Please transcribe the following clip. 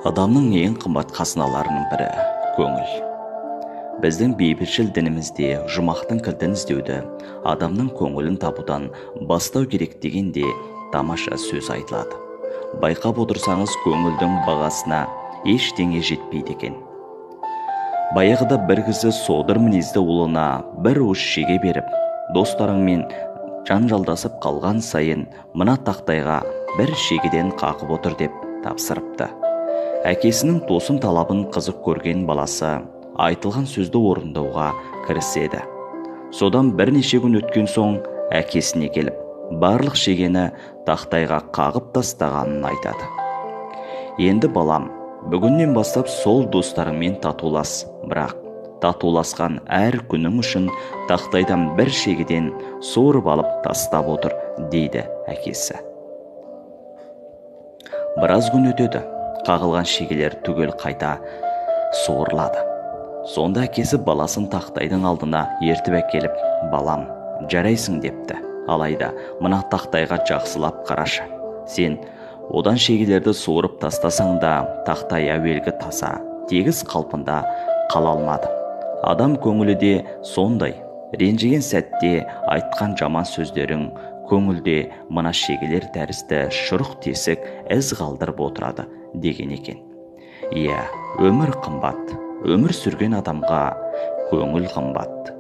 Адамның ең қымбат қазыналарының бірі көңіл. Біздің бейбітшіл дінімізде жұмақтың кілтін іздеуді, адамның көңілін табудан бастау керек дегенде тамаша сөз айтылады. Байқап отырсаңыз, көңілдің бағасына ештеңе жетпейді екен. Баяғыда бір кісі содыр мінезді ұлына бір уыс шеге беріп, достарыңмен жанжалдасып қалған сайын мына тақтайға бір шегеден қақып отыр деп тапсырыпты. Әкесінің тосын талабын қызық көрген баласы айтылған сөзді орындауға кіріседі. Содан бірнеше күн өткен соң әкесіне келіп, барлық шегені тақтайға қағып тастағанын айтады. Енді балам, бүгіннен бастап сол достарыңмен татулас, бірақ татуласқан әр күнің үшін тақтайдан бір шегеден суырып алып тастап отыр, дейді әкесі. Біраз күн өтеді. Қағылған шегелер түгел қайта суырылады. Сонда әкесі баласын тақтайдың алдына ертіп әкеліп, балам, жарайсың депті. Алайда мына тақтайға жақсылап қарашы. Сен одан шегелерді суырып тастасаң да тақтай әуелгі таза, тегіс қалпында қала алмады. Адам көңілі де сондай. Ренжіген сәтте айтқан жаман сөздерің көңілде мына шегелер тәрізді шұрық тесік із қалдырып отырады деген екен. Иә, өмір қымбат. Өмір сүрген адамға көңіл қымбат.